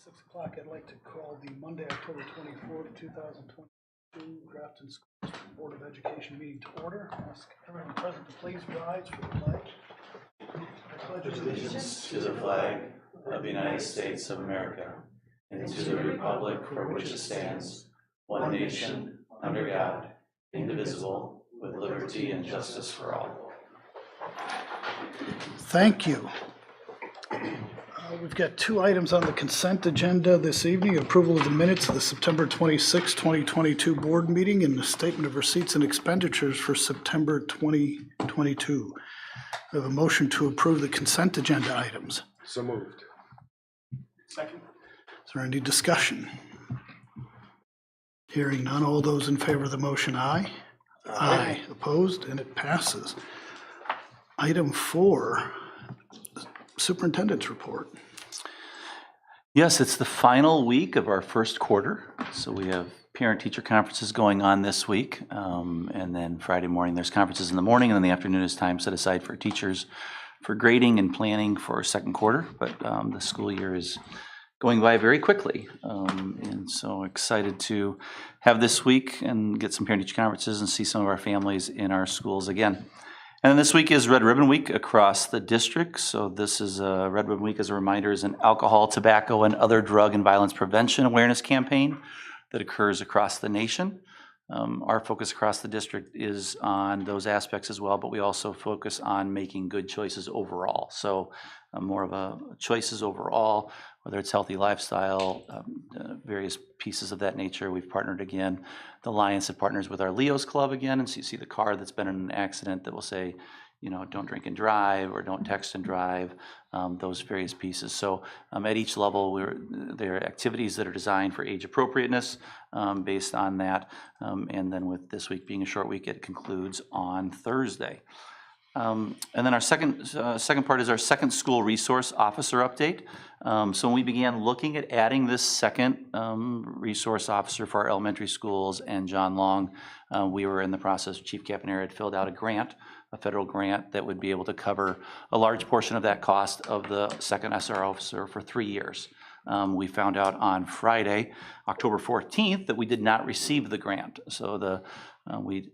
6 o'clock, I'd like to call the Monday, October 24th, 2022 Grafton School District Board of Education meeting to order. Ask everyone present to please rise for the pledge. I pledge allegiance to the flag of the United States of America and to the republic for which it stands, one nation, under God, indivisible, with liberty and justice for all. Thank you. We've got two items on the consent agenda this evening: approval of the minutes of the September 26, 2022 board meeting and the statement of receipts and expenditures for September 2022. We have a motion to approve the consent agenda items. So moved. Second. Is there any discussion? Hearing none, all those in favor of the motion, aye. Aye. Opposed, and it passes. Item 4, superintendent's report. Yes, it's the final week of our first quarter. So we have parent-teacher conferences going on this week. And then Friday morning, there's conferences in the morning, and then the afternoon is time set aside for teachers for grading and planning for second quarter. But the school year is going by very quickly. And so excited to have this week and get some parent-teacher conferences and see some of our families in our schools again. And then this week is Red Ribbon Week across the district. So this is Red Ribbon Week, as a reminder, is an alcohol, tobacco, and other drug and violence prevention awareness campaign that occurs across the nation. Our focus across the district is on those aspects as well, but we also focus on making good choices overall. So more of a choices overall, whether it's healthy lifestyle, various pieces of that nature. We've partnered again. The Alliance that partners with our Leo's Club again, and so you see the car that's been in an accident that will say, you know, don't drink and drive or don't text and drive, those various pieces. So at each level, there are activities that are designed for age appropriateness based on that. And then with this week being a short week, it concludes on Thursday. And then our second part is our second school resource officer update. So when we began looking at adding this second resource officer for our elementary schools and John Long, we were in the process. Chief Caponera had filled out a federal grant that would be able to cover a large portion of that cost of the second SR officer for 3 years. We found out on Friday, October 14th, that we did not receive the grant. So we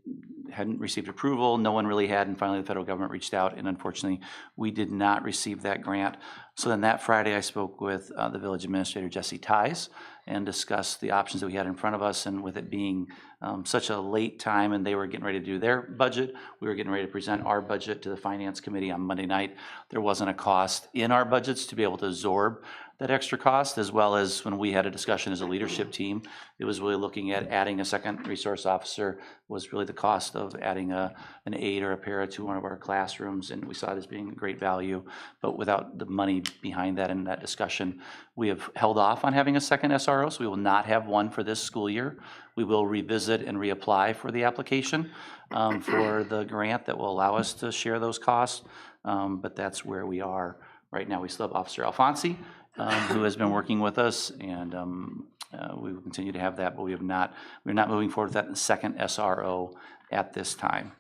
hadn't received approval, no one really had, and finally the federal government reached out, and unfortunately we did not receive that grant. So then that Friday I spoke with the village administrator, Jesse Ties, and discussed the options that we had in front of us, and with it being such a late time and they were getting ready to do their budget, we were getting ready to present our budget to the finance committee on Monday night. There wasn't a cost in our budgets to be able to absorb that extra cost, as well as when we had a discussion as a leadership team, it was really looking at adding a second resource officer was really the cost of adding an aide or a para to one of our classrooms, and we saw it as being a great value. But without the money behind that in that discussion, we have held off on having a second SRO, so we will not have one for this school year. We will revisit and reapply for the application for the grant that will allow us to share those costs, but that's where we are right now. We still have Officer Alfonsi, who has been working with us, and we will continue to have that, but we're not moving forward with that second SRO at this time.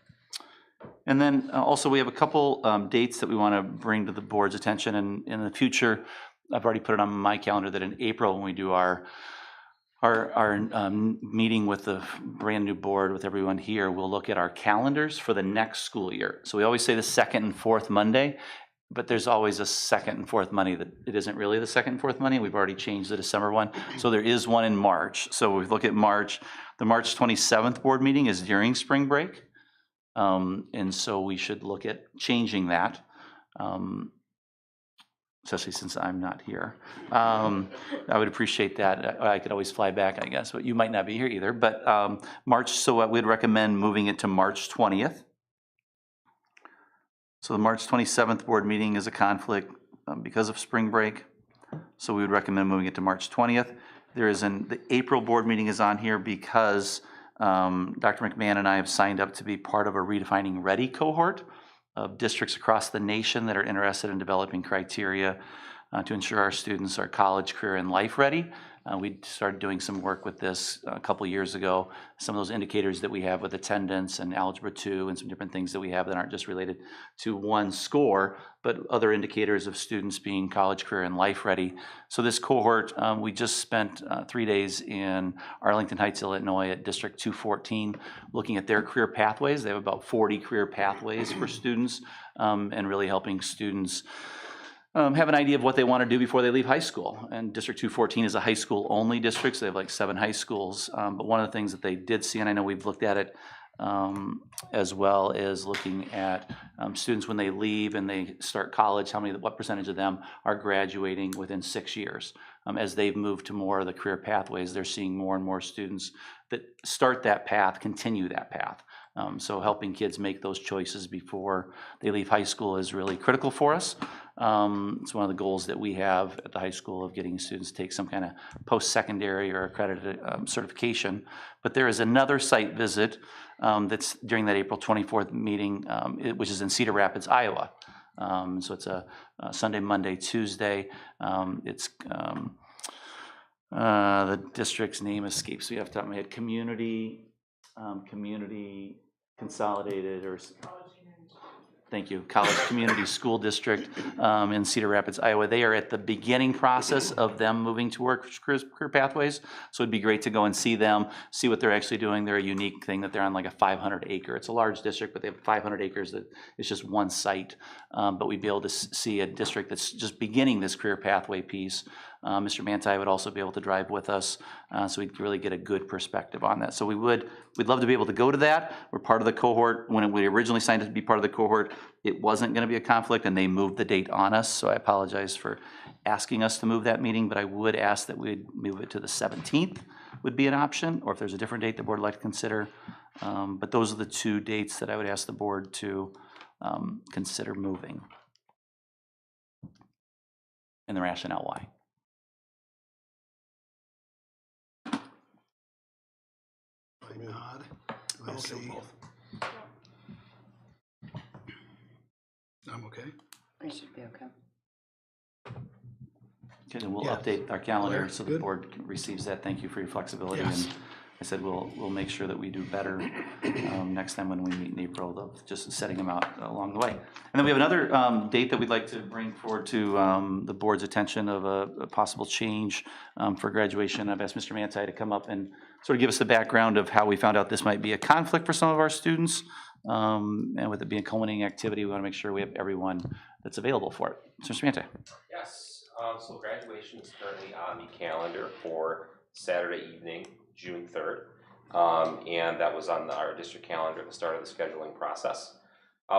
And then also we have a couple dates that we want to bring to the board's attention, and in the future, I've already put it on my calendar that in April, when we do our meeting with the brand new board with everyone here, we'll look at our calendars for the next school year. So we always say the second and fourth Monday, but there's always a second and fourth Monday that it isn't really the second and fourth Monday. We've already changed the December one. So there is one in March. So we look at March. The March 27th board meeting is during spring break. And so we should look at changing that, especially since I'm not here. I would appreciate that. I could always fly back, I guess, but you might not be here either. But March, so we'd recommend moving it to March 20th. So the March 27th board meeting is a conflict because of spring break. So we would recommend moving it to March 20th. The April board meeting is on here because Dr. McMahon and I have signed up to be part of a Redefining Ready cohort of districts across the nation that are interested in developing criteria to ensure our students are college, career, and life ready. We started doing some work with this a couple years ago. Some of those indicators that we have with attendance and Algebra 2 and some different things that we have that aren't just related to one score, but other indicators of students being college, career, and life ready. So this cohort, we just spent 3 days in Arlington Heights, Illinois at District 214 looking at their career pathways. They have about 40 career pathways for students and really helping students have an idea of what they want to do before they leave high school. And District 214 is a high school only district, so they have like 7 high schools. But one of the things that they did see, and I know we've looked at it as well as looking at students when they leave and they start college, what percentage of them are graduating within 6 years. As they've moved to more of the career pathways, they're seeing more and more students that start that path, continue that path. So helping kids make those choices before they leave high school is really critical for us. It's one of the goals that we have at the high school of getting students to take some kind of post-secondary or accredited certification. But there is another site visit that's during that April 24th meeting, which is in Cedar Rapids, Iowa. So it's a Sunday, Monday, Tuesday. It's the district's name escapes me off the top of my head. Community Consolidated, or thank you, College Community School District in Cedar Rapids, Iowa. They are at the beginning process of them moving to work career pathways. So it'd be great to go and see them, see what they're actually doing. They're a unique thing that they're on like a 500 acre. It's a large district, but they have 500 acres that it's just one site. But we'd be able to see a district that's just beginning this career pathway piece. Mr. Manti would also be able to drive with us, so we'd really get a good perspective on that. So we'd love to be able to go to that. We're part of the cohort. When we originally signed up to be part of the cohort, it wasn't going to be a conflict, and they moved the date on us. So I apologize for asking us to move that meeting, but I would ask that we'd move it to the 17th would be an option, or if there's a different date the board would like to consider. But those are the 2 dates that I would ask the board to consider moving, and the rationale why. Nod. I see. I'm okay. I should be okay. Okay, then we'll Yeah. update our calendar Claire, so the good. board receives that. Thank you for your flexibility. Yes. And I said we'll make sure that we do better next time when we meet in April, of just setting them out along the way. And then we have another date that we'd like to bring forward to the board's attention of a possible change for graduation. I've asked Mr. Manti to come up and sort of give us the background of how we found out this might be a conflict for some of our students. And with it being a culminating activity, we want to make sure we have everyone that's available for it. So Mr. Manti. Yes, so graduation is currently on the calendar for Saturday evening, June 3rd. And that was on our district calendar at the start of the scheduling process.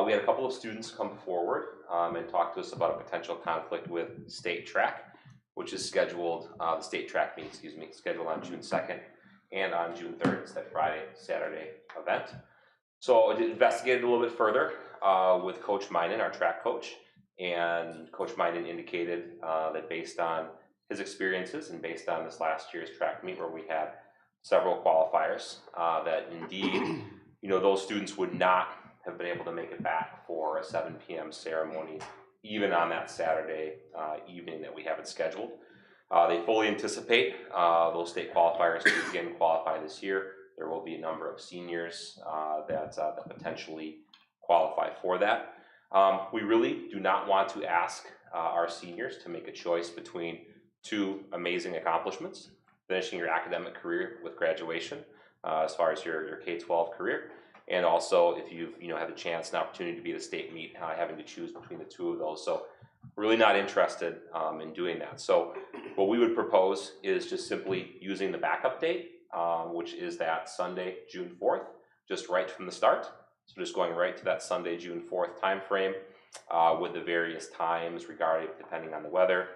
We had a couple of students come forward and talk to us about a potential conflict with state track, which is scheduled, the state track meet, scheduled on June 2nd and on June 3rd. It's that Friday, Saturday event. So I investigated a little bit further with Coach Minen, our track coach, and Coach Minen indicated that based on his experiences and based on this last year's track meet where we had several qualifiers, that indeed, those students would not have been able to make it back for a 7 p.m. ceremony, even on that Saturday evening that we have it scheduled. They fully anticipate those state qualifiers to again qualify this year. There will be a number of seniors that potentially qualify for that. We really do not want to ask our seniors to make a choice between 2 amazing accomplishments: finishing your academic career with graduation, as far as your K-12 career, and also if you've had the chance and opportunity to be at a state meet, having to choose between the 2 of those. So really not interested in doing that. So what we would propose is just simply using the backup date, which is that Sunday, June 4th, just right from the start. So just going right to that Sunday, June 4th time frame with the various times regarding, depending on the weather,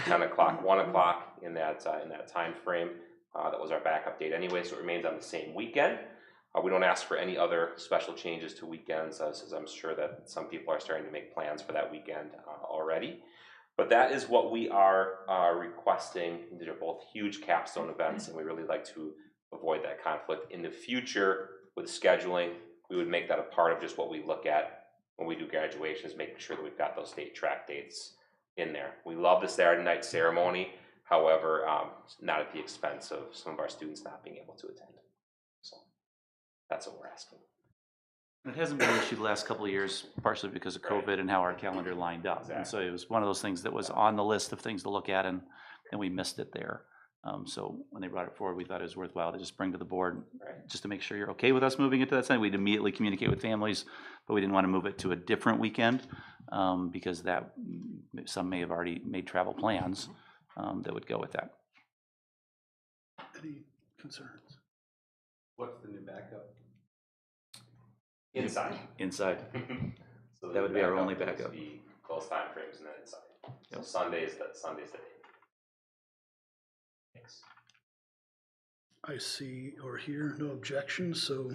10 o'clock, 1 o'clock in that time frame. That was our backup date anyway, so it remains on the same weekend. We don't ask for any other special changes to weekends, as I'm sure that some people are starting to make plans for that weekend already. But that is what we are requesting. These are both huge capstone events, and we really like to avoid that conflict. In the future, with scheduling, we would make that a part of just what we look at when we do graduations, making sure that we've got those state track dates in there. We love the Saturday night ceremony. However, not at the expense of some of our students not being able to attend. So that's what we're asking. It hasn't been an issue the last couple of years, partially because of COVID and how our calendar lined up. And so it was one of those things that was on the list of things to look at, and we missed it there. So when they brought it forward, we thought it was worthwhile to just bring to the board, just to make sure you're okay with us moving it to that side. We'd immediately communicate with families, but we didn't want to move it to a different weekend because that some may have already made travel plans that would go with that. Any concerns? What's the new backup? Inside. Inside. So That would be our only backup. Be close time frames and then inside. Yep. So Sundays the day. Thanks. I see or hear no objections, so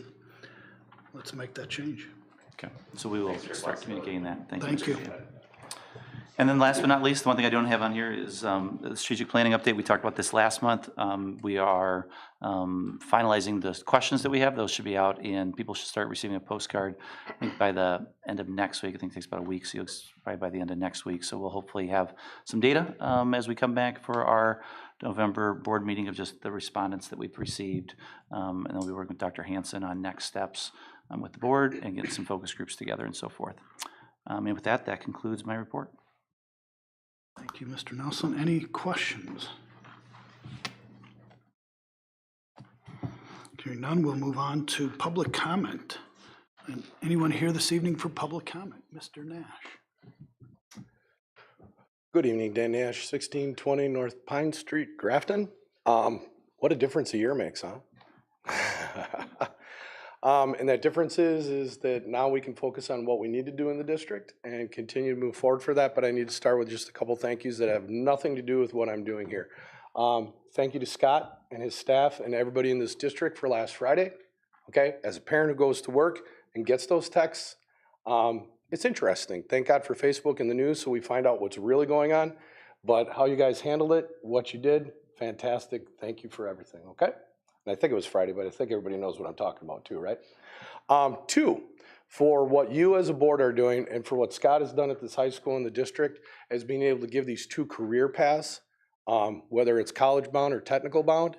let's make that change. Okay, so we will Thanks for your start flexibility. communicating that. Thank Mr. you. Chair. And then last but not least, the one thing I don't have on here is the strategic planning update. We talked about this last month. We are finalizing the questions that we have. Those should be out, and people should start receiving a postcard, I think, by the end of next week. I think it takes about a week, so you'll probably by the end of next week. So we'll hopefully have some data as we come back for our November board meeting of just the respondents that we've received. And then we'll be working with Dr. Hansen on next steps with the board and getting some focus groups together and so forth. And with that, that concludes my report. Thank you, Mr. Nelson. Any questions? Hearing none, we'll move on to public comment. And anyone here this evening for public comment? Mr. Nash. Good evening, Dan Nash, 1620 North Pine Street, Grafton. What a difference a year makes, huh? And that difference is that now we can focus on what we need to do in the district and continue to move forward for that. But I need to start with just a couple thank yous that have nothing to do with what I'm doing here. Thank you to Scott and his staff and everybody in this district for last Friday. Okay, as a parent who goes to work and gets those texts, it's interesting. Thank God for Facebook and the news so we find out what's really going on. But how you guys handled it, what you did, fantastic. Thank you for everything, okay? And I think it was Friday, but I think everybody knows what I'm talking about too, right? Two, for what you as a board are doing and for what Scott has done at this high school in the district is being able to give these two career paths, whether it's college bound or technical bound,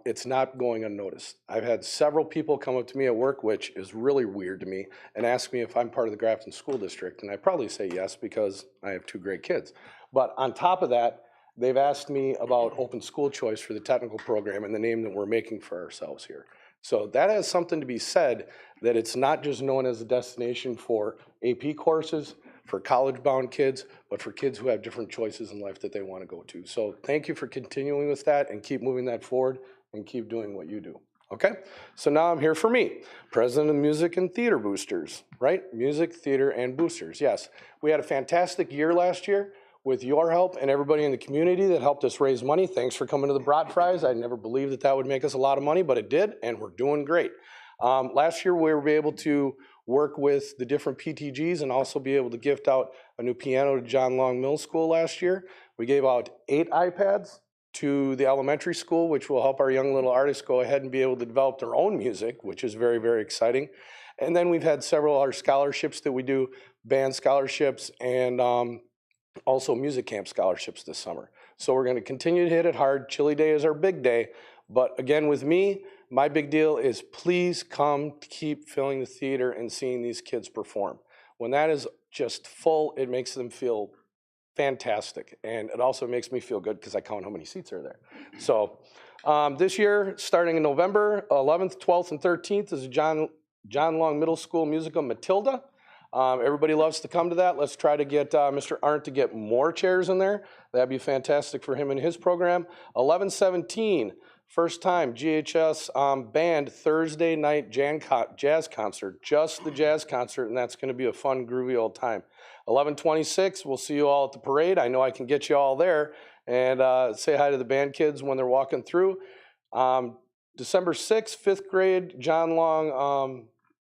it's not going unnoticed. I've had several people come up to me at work, which is really weird to me, and ask me if I'm part of the Grafton School District, and I probably say yes because I have two great kids. But on top of that, they've asked me about open school choice for the technical program and the name that we're making for ourselves here. So that has something to be said, that it's not just known as a destination for AP courses, for college-bound kids, but for kids who have different choices in life that they want to go to. So thank you for continuing with that and keep moving that forward and keep doing what you do. Okay, so now I'm here for me, president of Music and Theater Boosters, right? Music, theater, and boosters, yes. We had a fantastic year last year with your help and everybody in the community that helped us raise money. Thanks for coming to the Brat Fries. I never believed that that would make us a lot of money, but it did, and we're doing great. Last year, we were able to work with the different PTGs and also be able to gift out a new piano to John Long Middle School last year. We gave out 8 iPads to the elementary school, which will help our young little artists go ahead and be able to develop their own music, which is very, very exciting. And then we've had several other scholarships that we do, band scholarships and also music camp scholarships this summer. So we're gonna continue to hit it hard. Chili Day is our big day. But again, with me, my big deal is please come keep filling the theater and seeing these kids perform. When that is just full, it makes them feel fantastic. And it also makes me feel good because I count how many seats are there. So this year, starting in November 11th, 12th, and 13th is a John Long Middle School musical, Matilda. Everybody loves to come to that. Let's try to get Mr. Arndt to get more chairs in there. That'd be fantastic for him and his program. 11/17, first time GHS band Thursday night jazz concert, just the jazz concert, and that's gonna be a fun, groovy old time. 11/26, we'll see you all at the parade. I know I can get you all there and say hi to the band kids when they're walking through. December 6th, 5th grade John Long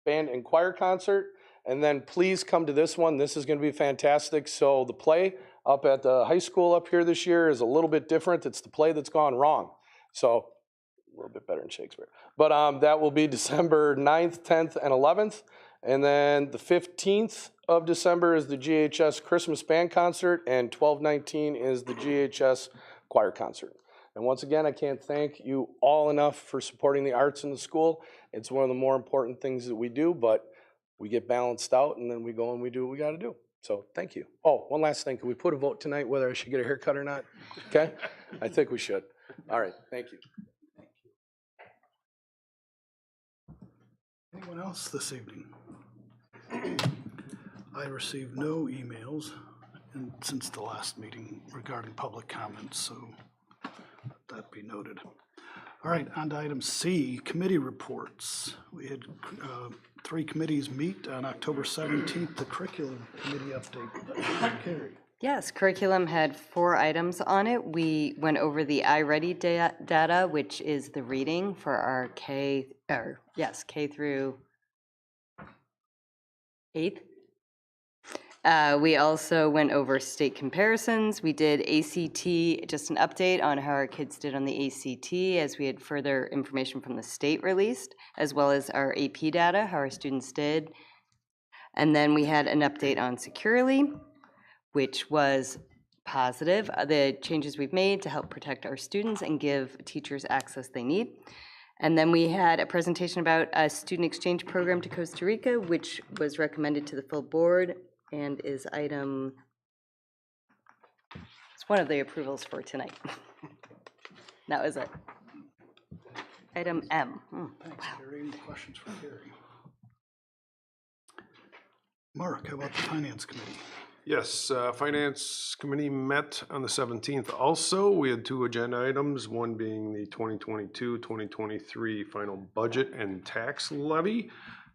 band and choir concert. And then please come to this one. This is going to be fantastic. So the play up at the high school up here this year is a little bit different. It's the play that's gone wrong. So a little bit better than Shakespeare. But that will be December 9th, 10th, and 11th. And then the 15th of December is the GHS Christmas Band Concert. And 12/19 is the GHS choir concert. And once again, I can't thank you all enough for supporting the arts in the school. It's one of the more important things that we do, but we get balanced out and then we go and we do what we got to do. So thank you. Oh, one last thing. Can we put a vote tonight whether I should get a haircut or not? Okay? I think we should. All right. Thank you. Anyone else this evening? I received no emails since the last meeting regarding public comments, so that be noted. All right, on to item C, committee reports. We had 3 committees meet on October 17th, the curriculum committee update. Carrie. Yes, curriculum had 4 items on it. We went over the iReady data, which is the reading for our K through 8th. We also went over state comparisons. We did ACT, just an update on how our kids did on the ACT as we had further information from the state released, as well as our AP data, how our students did. And then we had an update on Securely, which was positive, the changes we've made to help protect our students and give teachers access they need. And then we had a presentation about a student exchange program to Costa Rica, which was recommended to the full board and is it's one of the approvals for tonight. That was it. Item M. Thanks, Carrie. Any questions for Carrie? Mark, how about the Finance Committee? Yes, Finance Committee met on the 17th also. We had 2 agenda items, one being the 2022-2023 final budget and tax levy,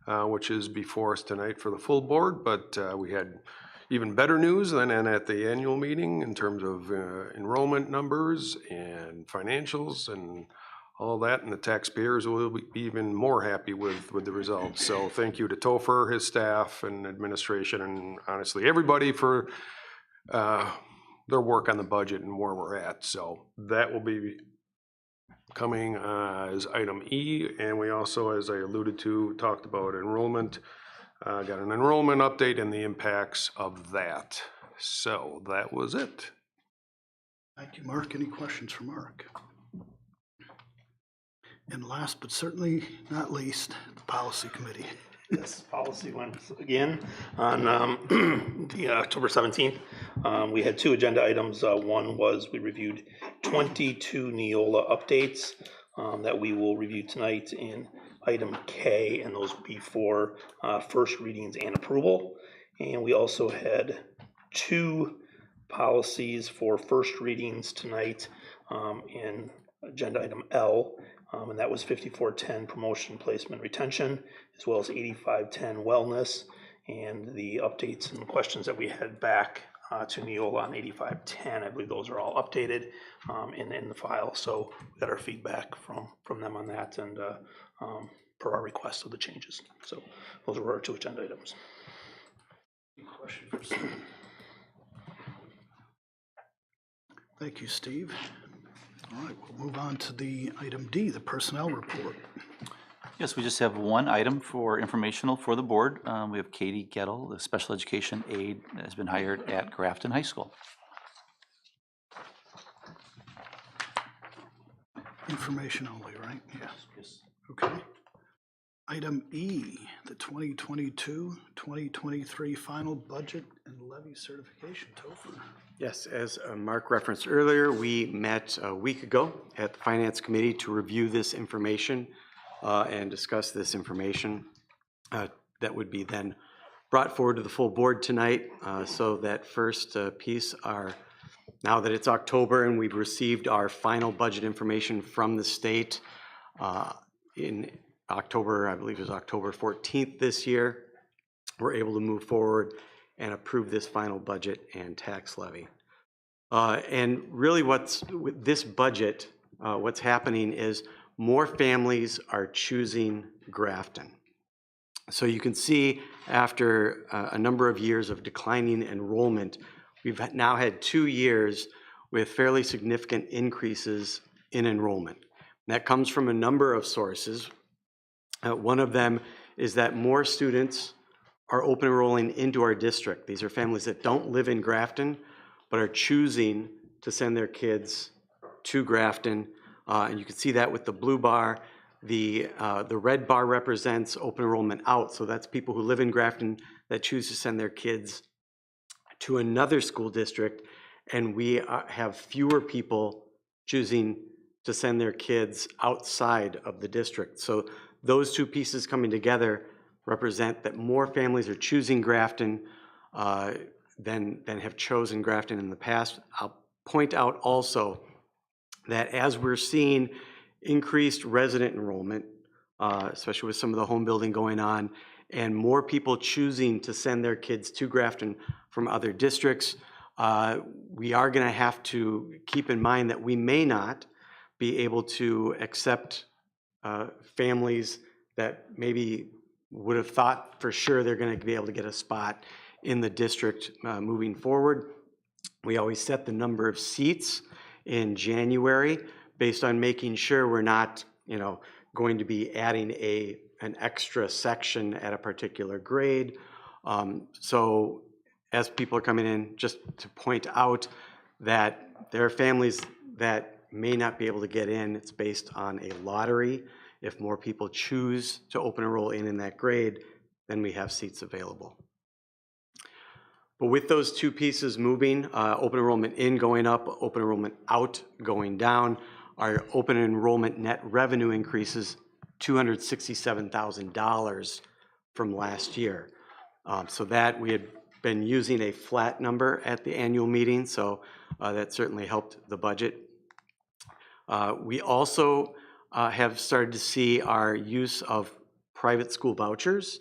which is before us tonight for the full board, but we had even better news than at the annual meeting in terms of enrollment numbers and financials and all that, and the taxpayers will be even more happy with the results. So thank you to Topher, his staff, and administration, and honestly everybody for their work on the budget and where we're at. So that will be coming as item E, and we also, as I alluded to, talked about enrollment. Got an enrollment update and the impacts of that. So that was it. Thank you, Mark. Any questions for Mark? And last but certainly not least, the Policy Committee. Yes, policy went again on the October 17th. We had 2 agenda items. One was we reviewed 22 Neola updates that we will review tonight in item K, and those will be for first readings and approval. And we also had 2 policies for first readings tonight in agenda item L. And that was 5410 promotion, placement, retention, as well as 8510 wellness, and the updates and questions that we had back to Neola on 8510. I believe those are all updated in the file. So we got our feedback from them on that, and per our request of the changes. So those were our 2 agenda items. Any question for Steve? Thank you, Steve. All right, we'll move on to the item D, the personnel report. Yes, we just have one item for informational for the board. We have Katie Gettle, the special education aide, that has been hired at Grafton High School. Information only, right? Yes. Okay. Item E, the 2022-2023 final budget and levy certification. Topher. Yes, as Mark referenced earlier, we met a week ago at the Finance Committee to review this information and discuss this information that would be then brought forward to the full board tonight. So that first piece now that it's October and we've received our final budget information from the state in October, I believe it was October 14th this year, we're able to move forward and approve this final budget and tax levy. And really with this budget, what's happening is more families are choosing Grafton. So you can see after a number of years of declining enrollment, we've now had 2 years with fairly significant increases in enrollment. And that comes from a number of sources. One of them is that more students are open enrolling into our district. These are families that don't live in Grafton, but are choosing to send their kids to Grafton. And you can see that with the blue bar. The red bar represents open enrollment out. So that's people who live in Grafton that choose to send their kids to another school district. And we have fewer people choosing to send their kids outside of the district. So those two pieces coming together represent that more families are choosing Grafton than have chosen Grafton in the past. I'll point out also that as we're seeing increased resident enrollment, especially with some of the home building going on, and more people choosing to send their kids to Grafton from other districts, we are going to have to keep in mind that we may not be able to accept families that maybe would have thought for sure they're going to be able to get a spot in the district moving forward. We always set the number of seats in January based on making sure we're not, going to be adding an extra section at a particular grade. So as people are coming in, just to point out that there are families that may not be able to get in. It's based on a lottery. If more people choose to open enroll in that grade, then we have seats available. But with those two pieces moving, open enrollment in going up, open enrollment out going down, our open enrollment net revenue increases $267,000 from last year. So that we had been using a flat number at the annual meeting, so that certainly helped the budget. We also have started to see our use of private school vouchers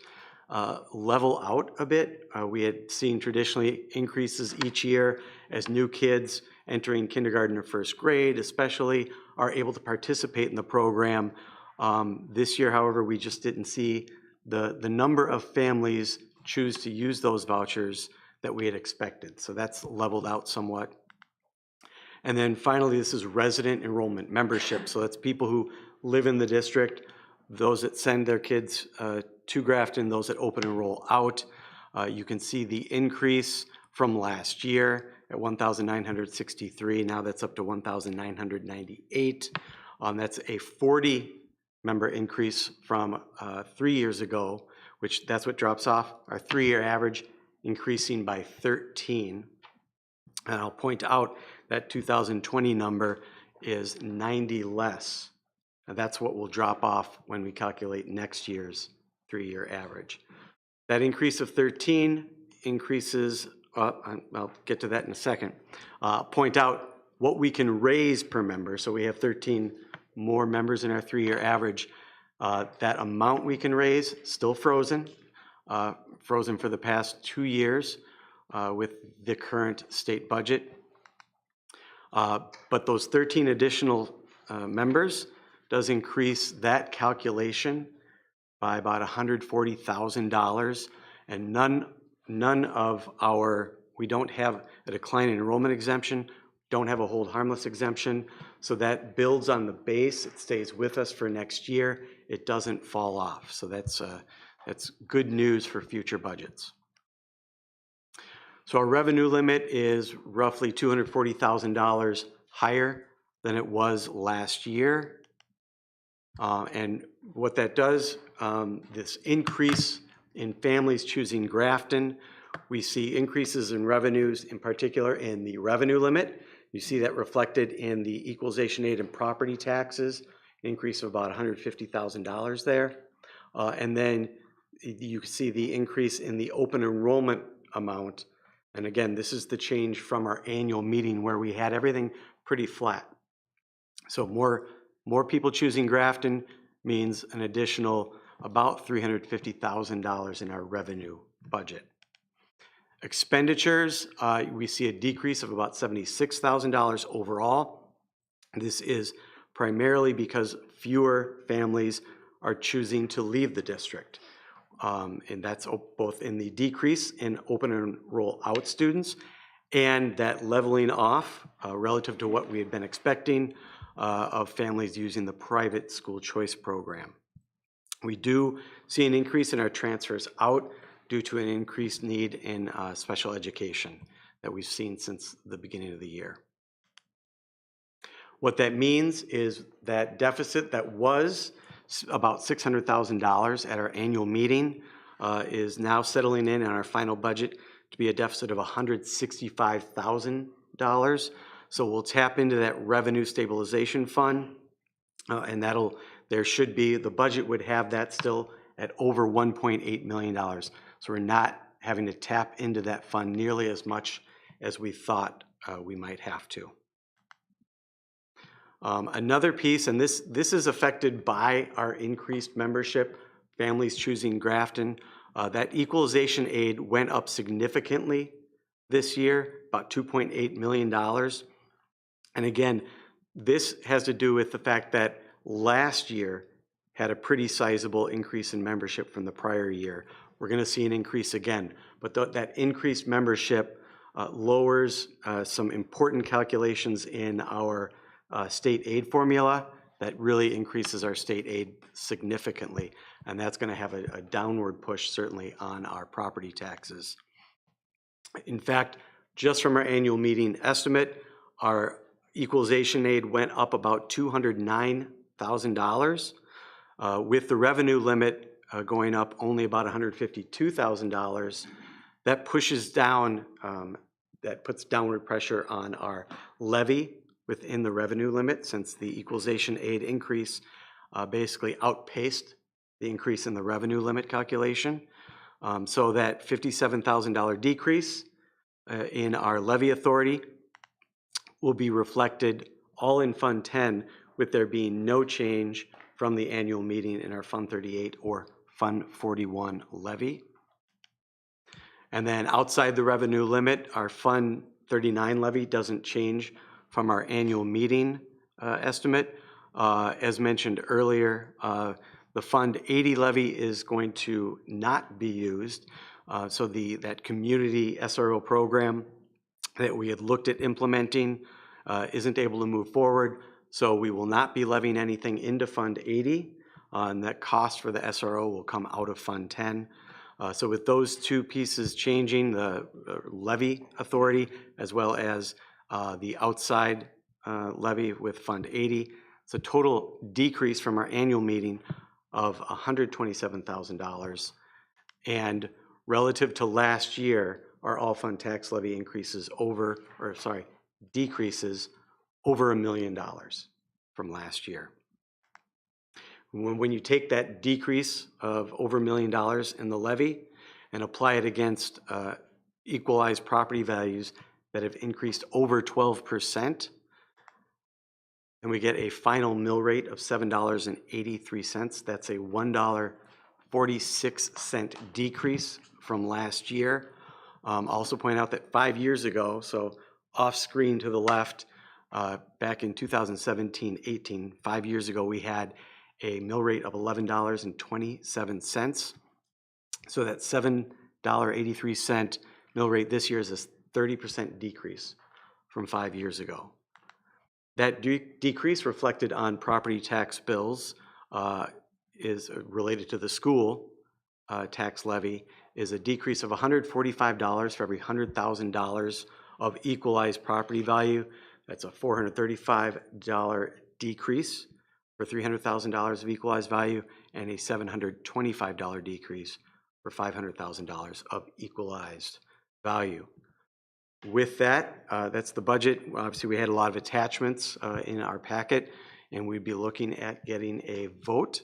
level out a bit. We had seen traditionally increases each year as new kids entering kindergarten or first grade especially are able to participate in the program. This year, however, we just didn't see the number of families choose to use those vouchers that we had expected. So that's leveled out somewhat. And then finally, this is resident enrollment membership. So that's people who live in the district, those that send their kids to Grafton, those that open enroll out. You can see the increase from last year at 1,963. Now that's up to 1,998. That's a 40 member increase from 3 years ago, which that's what drops off our 3-year average increasing by 13. And I'll point out that 2020 number is 90 less. And that's what will drop off when we calculate next year's 3-year average. That increase of 13 increases, I'll get to that in a second. Point out what we can raise per member. So we have 13 more members in our 3-year average. That amount we can raise, still frozen, frozen for the past 2 years with the current state budget. But those 13 additional members does increase that calculation by about $140,000, and none of our, we don't have a decline in enrollment exemption, don't have a hold harmless exemption, so that builds on the base. It stays with us for next year. It doesn't fall off. So that's good news for future budgets. So our revenue limit is roughly $240,000 higher than it was last year. And what that does, this increase in families choosing Grafton, we see increases in revenues, in particular in the revenue limit. You see that reflected in the equalization aid and property taxes, an increase of about $150,000 there. And then you see the increase in the open enrollment amount. And again, this is the change from our annual meeting where we had everything pretty flat. So more people choosing Grafton means an additional about $350,000 in our revenue budget. Expenditures, we see a decrease of about $76,000 overall. This is primarily because fewer families are choosing to leave the district. And that's both in the decrease in open enroll out students and that leveling off relative to what we had been expecting of families using the private school choice program. We do see an increase in our transfers out due to an increased need in special education that we've seen since the beginning of the year. What that means is that deficit that was about $600,000 at our annual meeting is now settling in our final budget to be a deficit of $165,000. So we'll tap into that revenue stabilization fund, and the budget would have that still at over $1.8 million. So we're not having to tap into that fund nearly as much as we thought we might have to. Another piece, and this is affected by our increased membership, families choosing Grafton, that equalization aid went up significantly this year, about $2.8 million. And again, this has to do with the fact that last year had a pretty sizable increase in membership from the prior year. We're going to see an increase again, but that increased membership lowers some important calculations in our state aid formula that really increases our state aid significantly, and that's going to have a downward push certainly on our property taxes. In fact, just from our annual meeting estimate, our equalization aid went up about $209,000, with the revenue limit going up only about $152,000. That pushes down, that puts downward pressure on our levy within the revenue limit, since the equalization aid increase basically outpaced the increase in the revenue limit calculation. So that $57,000 decrease in our levy authority will be reflected all in Fund 10, with there being no change from the annual meeting in our Fund 38 or Fund 41 levy. And then outside the revenue limit, our Fund 39 levy doesn't change from our annual meeting estimate. As mentioned earlier, the Fund 80 levy is going to not be used. So that community SRO program that we had looked at implementing isn't able to move forward. So we will not be levying anything into Fund 80, and that cost for the SRO will come out of Fund 10. So with those two pieces changing, the levy authority as well as the outside levy with Fund 80, it's a total decrease from our annual meeting of $127,000. And relative to last year, our all fund tax levy decreases over $1 million from last year. When you take that decrease of over $1 million in the levy and apply it against equalized property values that have increased over 12%, and we get a final mill rate of $7.83. That's a $1.46 decrease from last year. I'll also point out that 5 years ago, so off screen to the left, back in 2017-18, 5 years ago, we had a mill rate of $11.27. So that $7.83 mill rate this year is a 30% decrease from 5 years ago. That decrease reflected on property tax bills is related to the school tax levy, is a decrease of $145 for every $100,000 of equalized property value. That's a $435 decrease for $300,000 of equalized value, and a $725 decrease for $500,000 of equalized value. With that, that's the budget. Obviously, we had a lot of attachments in our packet, and we'd be looking at getting a vote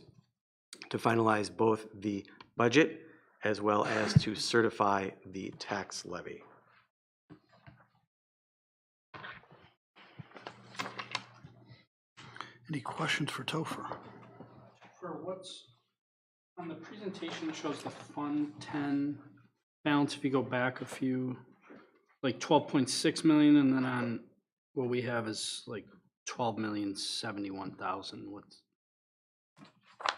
to finalize both the budget as well as to certify the tax levy. Any questions for Topher? For what's on the presentation, it shows the Fund 10 balance. If you go back a few, like 12.6 million, and then on what we have is like 12,071,000. What's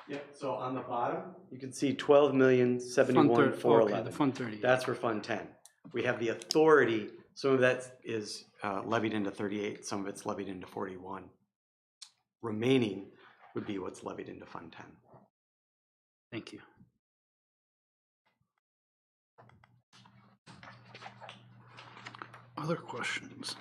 Yeah, so on the bottom, you can see 12,071,411. Okay, the Fund 30. That's for Fund 10. We have the authority, some of that is levied into 38, some of it's levied into 41. Remaining would be what's levied into Fund 10. Thank you. Other questions?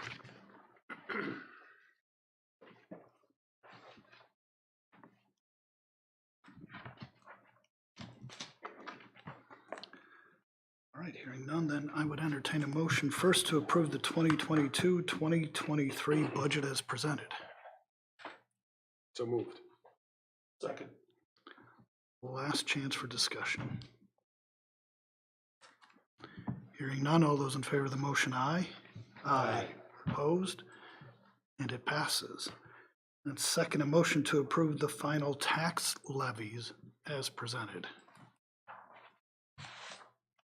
All right, hearing none, then I would entertain a motion first to approve the 2022-2023 budget as presented. So moved. Second. Last chance for discussion. Hearing none, all those in favor of the motion, aye. Aye. Opposed? And it passes. And second, a motion to approve the final tax levies as presented.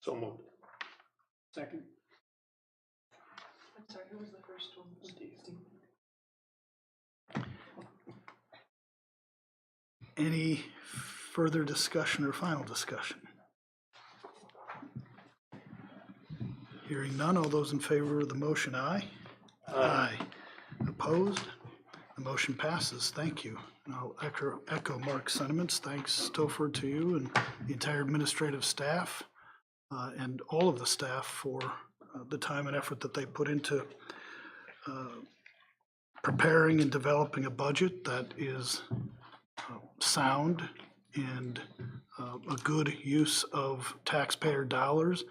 So moved. Second. I'm sorry, who was the first one? Steve. Any further discussion or final discussion? Hearing none, all those in favor of the motion, aye. Aye. Opposed? The motion passes. Thank you. And I'll echo Mark's sentiments. Thanks, Topher, to you and the entire administrative staff and all of the staff for the time and effort that they put into preparing and developing a budget that is sound and a good use of taxpayer dollars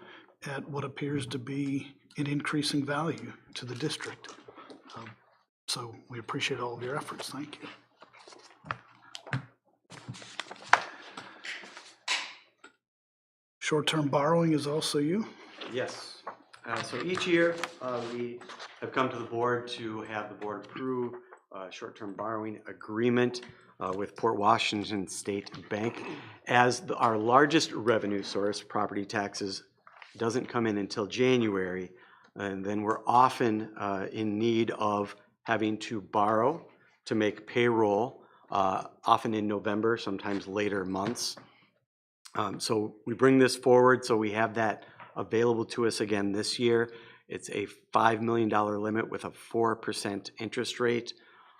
at what appears to be an increasing value to the district. So we appreciate all of your efforts. Thank you. Short-term borrowing is also you? Yes. So each year, we have come to the board to have the board approve a short-term borrowing agreement with Port Washington State Bank. As our largest revenue source, property taxes, doesn't come in until January, and then we're often in need of having to borrow to make payroll, often in November, sometimes later months. So we bring this forward so we have that available to us again this year. It's a $5 million limit with a 4% interest rate.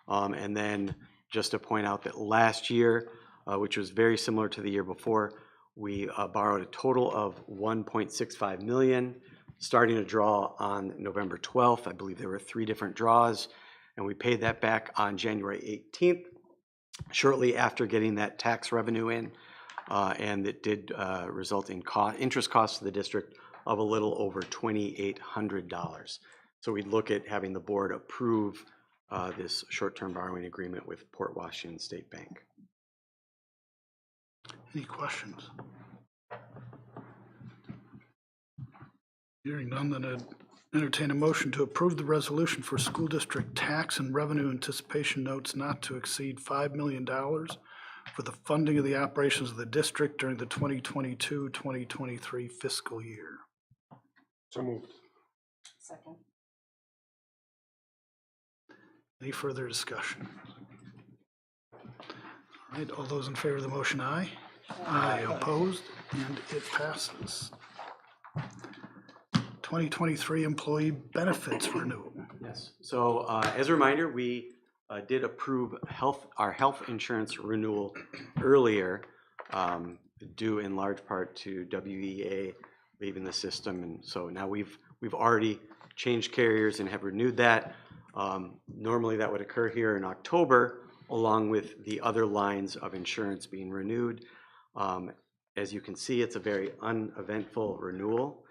And then just to point out that last year, which was very similar to the year before, we borrowed a total of $1.65 million, starting a draw on November 12th. I believe there were 3 different draws, and we paid that back on January 18th, shortly after getting that tax revenue in. And it did result in interest costs to the district of a little over $2,800. So we'd look at having the board approve this short-term borrowing agreement with Port Washington State Bank. Any questions? Hearing none, then I'd entertain a motion to approve the resolution for school district tax and revenue anticipation notes not to exceed $5 million for the funding of the operations of the district during the 2022-2023 fiscal year. So moved. Second. Any further discussion? All right, all those in favor of the motion, aye. Aye. Opposed, and it passes. 2023 employee benefits renewal. Yes. So as a reminder, we did approve our health insurance renewal earlier, due in large part to WEA leaving the system, and so now we've already changed carriers and have renewed that. Normally that would occur here in October, along with the other lines of insurance being renewed. As you can see, it's a very uneventful renewal.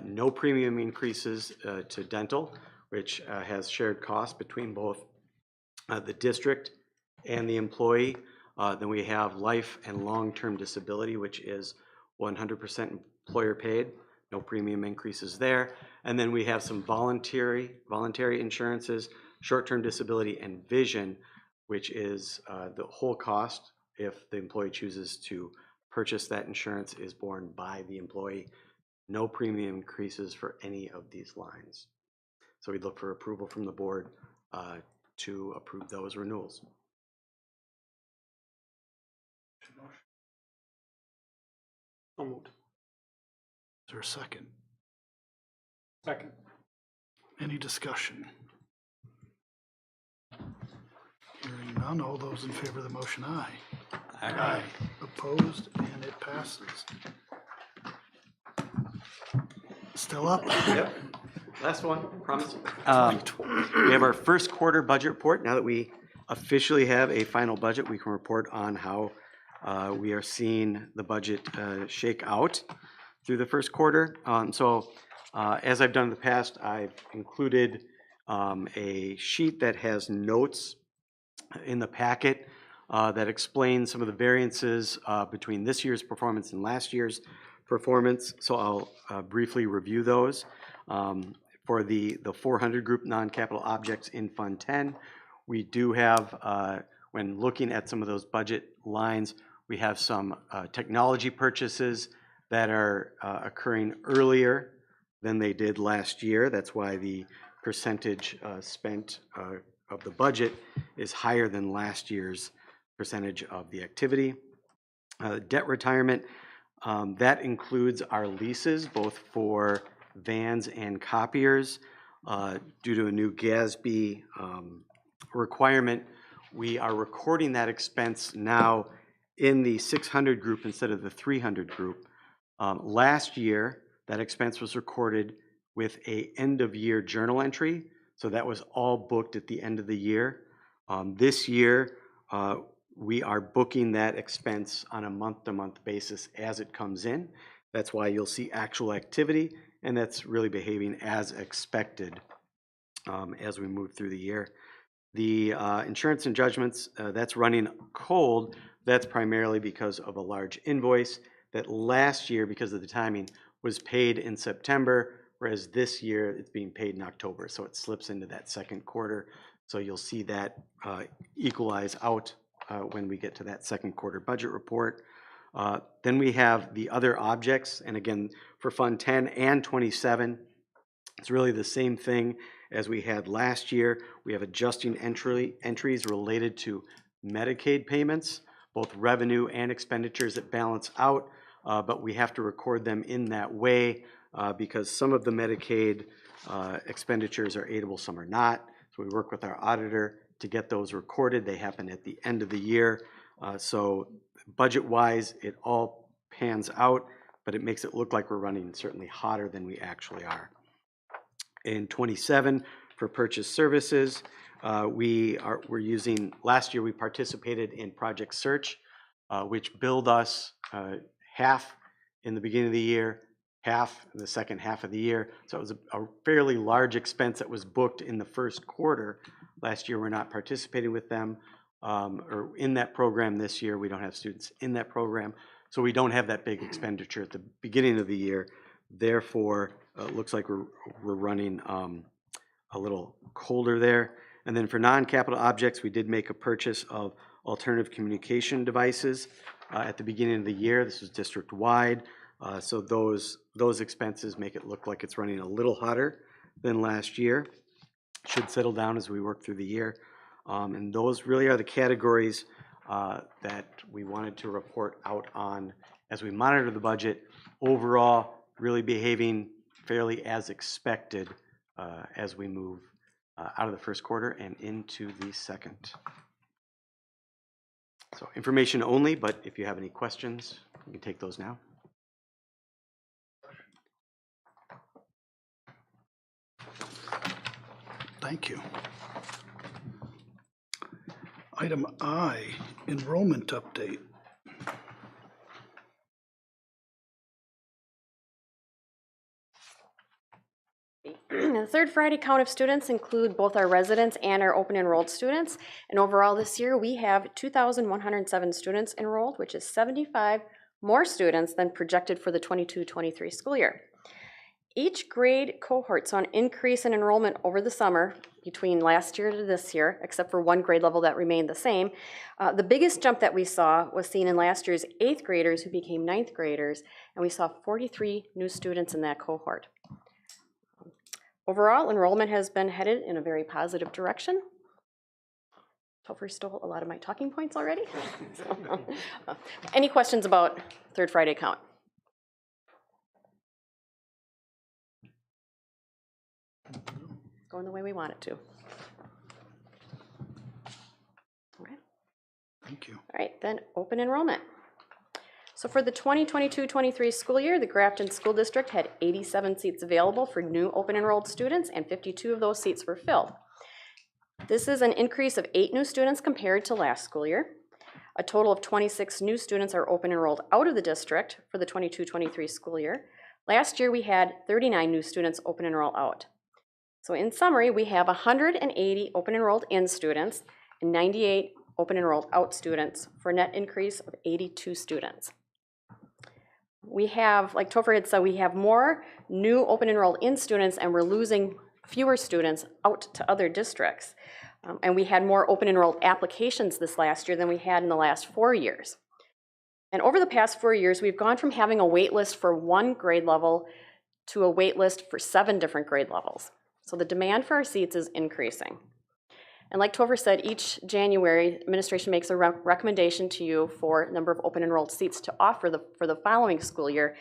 No premium increases to dental, which has shared costs between both the district and the employee. Then we have life and long-term disability, which is 100% employer paid, no premium increases there. And then we have some voluntary insurances, short-term disability and vision, which is the whole cost, if the employee chooses to purchase that insurance, is borne by the employee. No premium increases for any of these lines. So we'd look for approval from the board to approve those renewals. So moved. Is there a second? Second. Any discussion? Hearing none, all those in favor of the motion, aye. Aye. Opposed, and it passes. Still up? Yep. Last one, promise. We have our first quarter budget report. Now that we officially have a final budget, we can report on how we are seeing the budget shake out. through the first quarter. As I've done in the past, I've included a sheet that has notes in the packet that explains some of the variances between this year's performance and last year's performance. So I'll briefly review those. For the 400 group non-capital objects in Fund 10, we do have, when looking at some of those budget lines, we have some technology purchases that are occurring earlier than they did last year. That's why the percentage spent of the budget is higher than last year's percentage of the activity. Debt retirement, that includes our leases, both for vans and copiers. Due to a new GASB requirement, we are recording that expense now in the 600 group instead of the 300 group. Last year, that expense was recorded with a end-of-year journal entry, so that was all booked at the end of the year. This year, we are booking that expense on a month-to-month basis as it comes in. That's why you'll see actual activity, and that's really behaving as expected as we move through the year. The insurance and judgments, that's running cold. That's primarily because of a large invoice that last year, because of the timing, was paid in September, whereas this year it's being paid in October. So it slips into that second quarter. So you'll see that equalize out when we get to that second quarter budget report. Then we have the other objects, and again, for Fund 10 and 27, it's really the same thing as we had last year. We have adjusting entries related to Medicaid payments, both revenue and expenditures that balance out, but we have to record them in that way because some of the Medicaid expenditures are aidable, some are not. So we work with our auditor to get those recorded. They happen at the end of the year. So budget-wise, it all pans out, but it makes it look like we're running certainly hotter than we actually are. In 27, for purchase services, we're using, last year we participated in Project Search, which billed us half in the beginning of the year, half in the second half of the year. So it was a fairly large expense that was booked in the first quarter. Last year we're not participating with them or in that program. This year we don't have students in that program. So we don't have that big expenditure at the beginning of the year. Therefore, it looks like we're running a little colder there. And then for non-capital objects, we did make a purchase of alternative communication devices at the beginning of the year. This was district-wide. So those expenses make it look like it's running a little hotter than last year. Should settle down as we work through the year. And those really are the categories that we wanted to report out on as we monitor the budget. Overall, really behaving fairly as expected as we move out of the first quarter and into the second. So information only, but if you have any questions, you can take those now. Thank you. Item I, enrollment update. The third Friday count of students include both our residents and our open enrolled students. And overall this year, we have 2,107 students enrolled, which is 75 more students than projected for the 22-23 school year. Each grade cohort saw an increase in enrollment over the summer between last year to this year, except for one grade level that remained the same. The biggest jump that we saw was seen in last year's 8th graders who became 9th graders, and we saw 43 new students in that cohort. Overall, enrollment has been headed in a very positive direction. Topher stole a lot of my talking points already. Any questions about third Friday count? It's going the way we want it to. Okay. Thank you. All right, then open enrollment. So for the 2022-23 school year, the Grafton School District had 87 seats available for new open enrolled students, and 52 of those seats were filled. This is an increase of 8 new students compared to last school year. A total of 26 new students are open enrolled out of the district for the 22-23 school year. Last year, we had 39 new students open enroll out. So in summary, we have 180 open enrolled in students and 98 open enrolled out students for a net increase of 82 students. We have, like Topher had said, we have more new open enrolled in students and we're losing fewer students out to other districts. And we had more open enrolled applications this last year than we had in the last 4 years. And over the past 4 years, we've gone from having a wait list for one grade level to a wait list for 7 different grade levels. So the demand for our seats is increasing. And like Topher said, each January, administration makes a recommendation to you for number of open enrolled seats to offer for the following school year.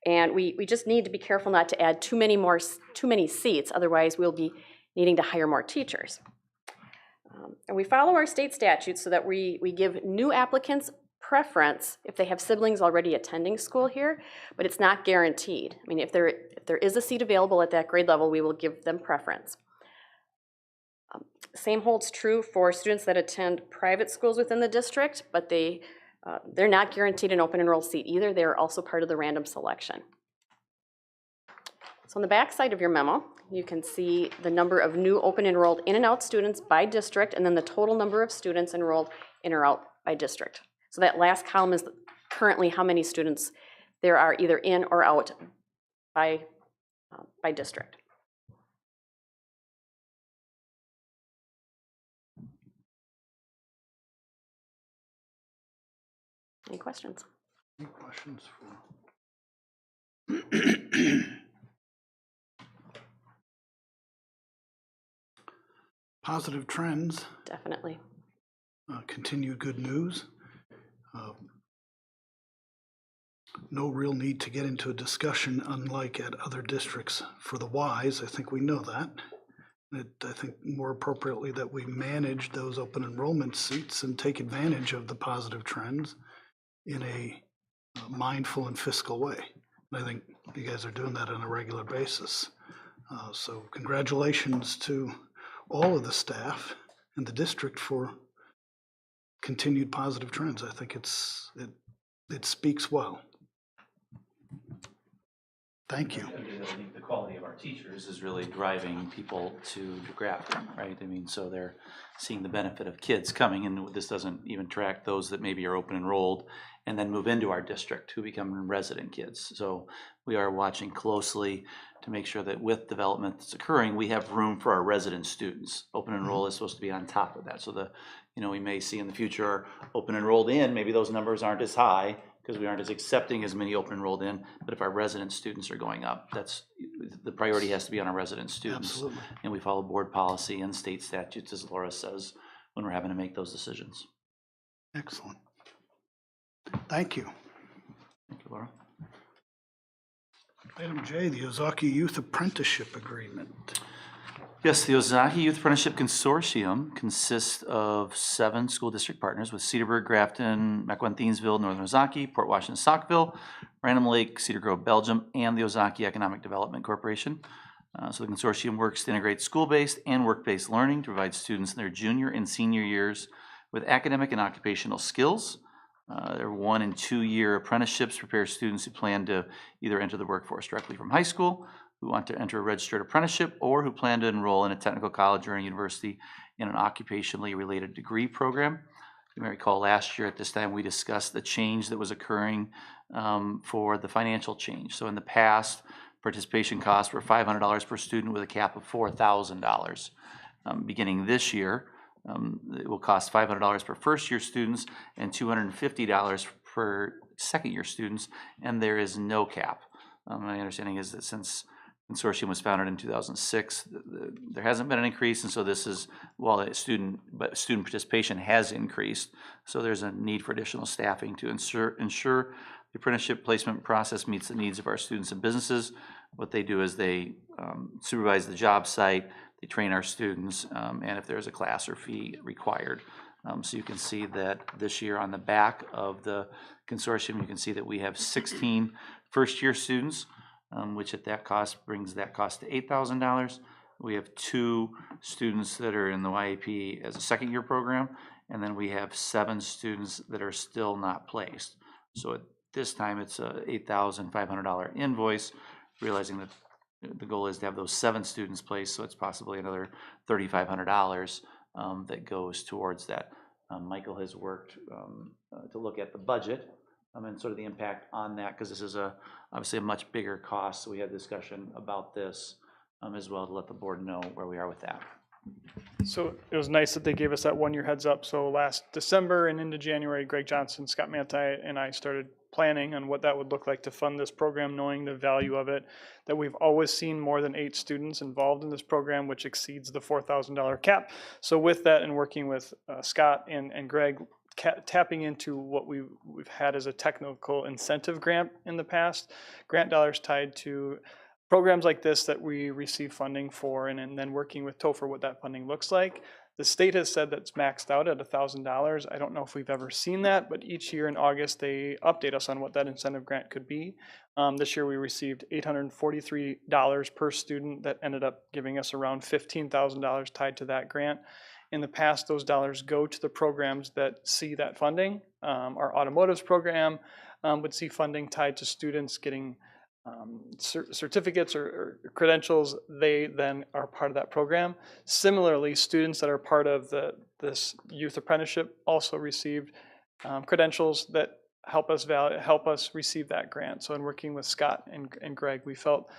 And we just need to be careful not to add too many seats, otherwise we'll be needing to hire more teachers. And we follow our state statutes so that we give new applicants preference if they have siblings already attending school here, but it's not guaranteed. I mean, if there is a seat available at that grade level, we will give them preference. Same holds true for students that attend private schools within the district, but they're not guaranteed an open enrolled seat either. They are also part of the random selection. So on the back side of your memo, you can see the number of new open enrolled in and out students by district, and then the total number of students enrolled in or out by district. So that last column is currently how many students there are either in or out by district. Any questions? Any questions for? Positive trends. Definitely. Continued good news. No real need to get into a discussion, unlike at other districts, for the whys. I think we know that. I think more appropriately that we manage those open enrollment seats and take advantage of the positive trends in a mindful and fiscal way. And I think you guys are doing that on a regular basis. So congratulations to all of the staff and the district for continued positive trends. I think it speaks well. Thank you. I think the quality of our teachers is really driving people to Grafton, right? I mean, so they're seeing the benefit of kids coming, and this doesn't even track those that maybe are open enrolled and then move into our district who become resident kids. So we are watching closely to make sure that with development that's occurring, we have room for our resident students. Open enroll is supposed to be on top of that. So we may see in the future open enrolled in, maybe those numbers aren't as high because we aren't as accepting as many open enrolled in, but if our resident students are going up, that's the priority has to be on our resident students. Absolutely. And we follow board policy and state statutes, as Laura says, when we're having to make those decisions. Excellent. Thank you. Thank you, Laura. Item J, the Ozaki Youth Apprenticeship Agreement. Yes, the Ozaki Youth Apprenticeship Consortium consists of 7 school district partners with Cedarburg, Grafton, Mequon-Thiensville, Northern Ozaki, Port Washington, Saukville, Random Lake, Cedar Grove, Belgium, and the Ozaki Economic Development Corporation. So the consortium works to integrate school-based and work-based learning to provide students in their junior and senior years with academic and occupational skills. Their 1- and 2-year apprenticeships prepare students who plan to either enter the workforce directly from high school, who want to enter a registered apprenticeship, or who plan to enroll in a technical college or a university in an occupationally related degree program. You may recall last year at this time we discussed the change that was occurring for the financial change. So in the past, participation costs were $500 per student with a cap of $4,000. Beginning this year, it will cost $500 per first-year students and $250 per second-year students, and there is no cap. My understanding is that since consortium was founded in 2006, there hasn't been an increase, and so this is, while student participation has increased, so there's a need for additional staffing to ensure the apprenticeship placement process meets the needs of our students and businesses. What they do is they supervise the job site, they train our students, and if there's a class or fee required. So you can see that this year on the back of the consortium, you can see that we have 16 first-year students, which at that cost brings that cost to $8,000. We have 2 students that are in the YAP as a second-year program, and then we have 7 students that are still not placed. So at this time, it's a $8,500 invoice, realizing that the goal is to have those 7 students placed, so it's possibly another $3,500 that goes towards that. Michael has worked to look at the budget and sort of the impact on that, because this is obviously a much bigger cost. So we had discussion about this as well to let the board know where we are with that. So it was nice that they gave us that 1-year heads up. So last December and into January, Greg Johnson, Scott Manti, and I started planning on what that would look like to fund this program, knowing the value of it, that we've always seen more than 8 students involved in this program, which exceeds the $4,000 cap. So with that, and working with Scott and Greg, tapping into what we've had as a technical incentive grant in the past, grant dollars tied to programs like this that we receive funding for, and then working with Topher what that funding looks like. The state has said that's maxed out at $1,000. I don't know if we've ever seen that, but each year in August they update us on what that incentive grant could be. This year we received $843 per student that ended up giving us around $15,000 tied to that grant. In the past, those dollars go to the programs that see that funding. Our automotives program would see funding tied to students getting certificates or credentials. They then are part of that program. Similarly, students that are part of this youth apprenticeship also received credentials that help us receive that grant. So in working with Scott and Greg, we felt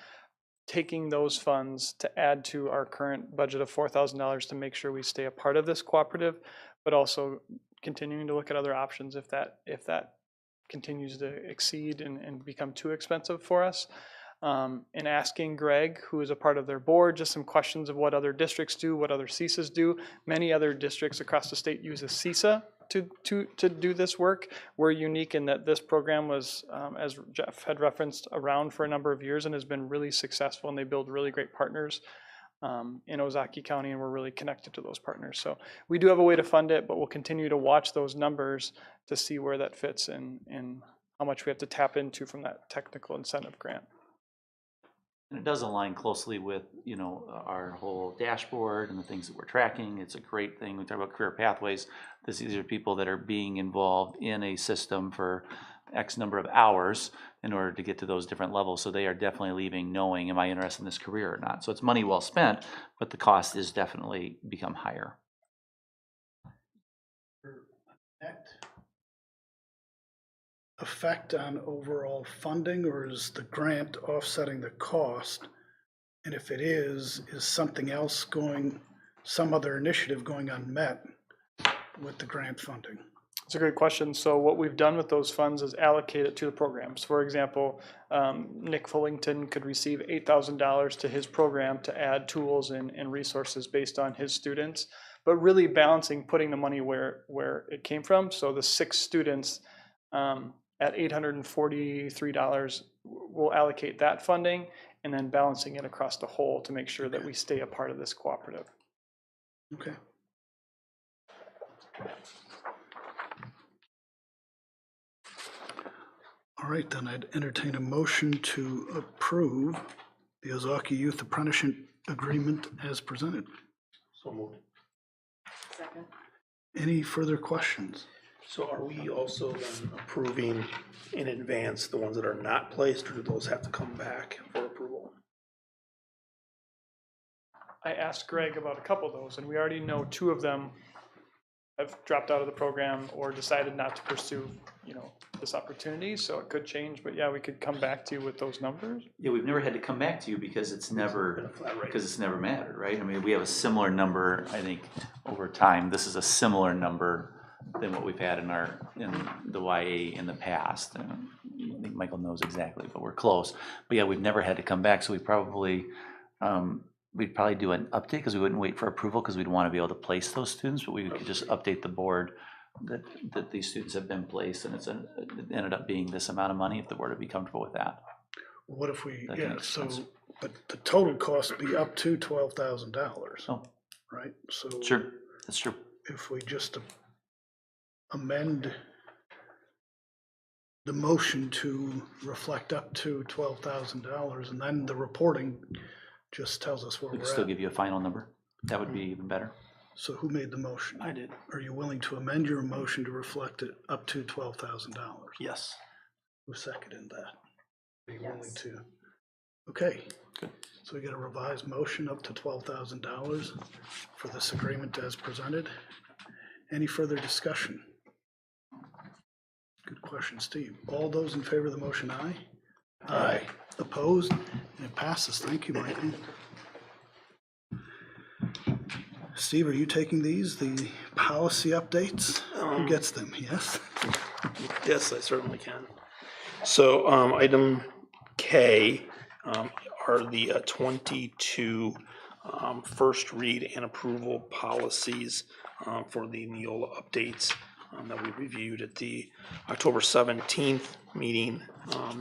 taking those funds to add to our current budget of $4,000 to make sure we stay a part of this cooperative, but also continuing to look at other options if that continues to exceed and become too expensive for us. And asking Greg, who is a part of their board, just some questions of what other districts do, what other CISAs do. Many other districts across the state use a CISA to do this work. We're unique in that this program was, as Jeff had referenced, around for a number of years and has been really successful, and they build really great partners in Ozaukee County, and we're really connected to those partners. So we do have a way to fund it, but we'll continue to watch those numbers to see where that fits and how much we have to tap into from that technical incentive grant. And it does align closely with, our whole dashboard and the things that we're tracking. It's a great thing. We talk about career pathways. These are people that are being involved in a system for X number of hours in order to get to those different levels. So they are definitely leaving knowing, am I interested in this career or not? So it's money well spent, but the cost is definitely become higher. Effect on overall funding, or is the grant offsetting the cost? And if it is something else some other initiative going unmet with the grant funding? It's a great question. So what we've done with those funds is allocate it to the programs. For example, Nick Fullington could receive $8,000 to his program to add tools and resources based on his students, but really balancing, putting the money where it came from. So the 6 students at $843, we'll allocate that funding and then balancing it across the whole to make sure that we stay a part of this cooperative. Okay. All right, then I'd entertain a motion to approve the Ozaukee Youth Apprenticeship Agreement as presented. So moved. Second. Any further questions? So are we also then approving in advance the ones that are not placed, or do those have to come back for approval? I asked Greg about a couple of those, and we already know 2 of them have dropped out of the program or decided not to pursue, this opportunity. So it could change, but yeah, we could come back to you with those numbers. Yeah, we've never had to come back to you because it's never mattered, right? I mean, we have a similar number, I think, over time. This is a similar number than what we've had in the YA in the past. I think Michael knows exactly, but we're close. But yeah, we've never had to come back, so we'd probably do an update, because we wouldn't wait for approval, because we'd want to be able to place those students, but we could just update the board that these students have been placed, and it ended up being this amount of money, if the board would be comfortable with that. What if we, That yeah, makes so, sense. but the total cost would be up to $12,000, Oh, right? So sure, that's true. if we just amend the motion to reflect up to $12,000, and then the reporting just tells us where We we're could still at. give you a final number. That would be even better. So who made the motion? I did. Are you willing to amend your motion to reflect it up to $12,000? Yes. Who seconded that? Are you willing to? Okay. Good. So we got a revised motion up to $12,000 for this agreement as presented. Any further discussion? Good question, Steve. All those in favor of the motion, aye? Aye. Opposed? And it passes. Thank you, Michael. Steve, are you taking these, the policy updates? Who gets them? Yes? Yes, I certainly can. So item K are the 22 first read and approval policies for the Neola updates that we reviewed at the October 17th meeting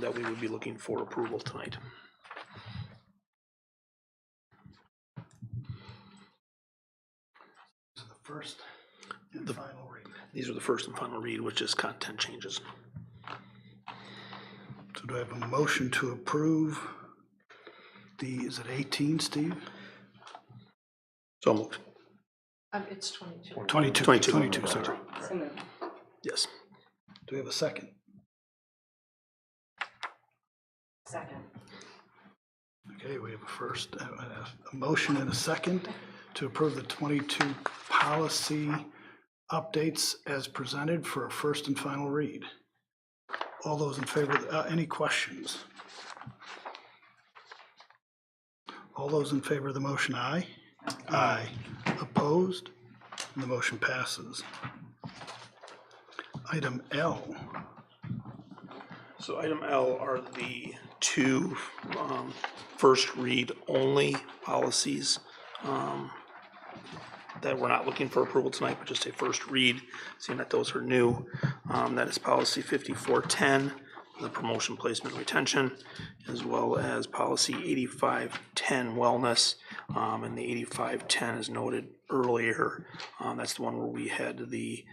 that we would be looking for approval tonight. So the first and final read. These are the first and final read, which is content changes. So do I have a motion to approve the, is it 18, Steve? So moved. It's 22. 22, sorry. So moved. Yes. Do we have a second? Second. Okay, we have a first, a motion and a second to approve the 22 policy updates as presented for a first and final read. All those in favor, any questions? All those in favor of the motion, aye? Aye. Opposed? And the motion passes. Item L. So item L are the two first read only policies that we're not looking for approval tonight, but just a first read, seeing that those are new. That is policy 5410, the promotion, placement, retention, as well as policy 8510 wellness. And the 8510 is noted earlier. That's the one where we had the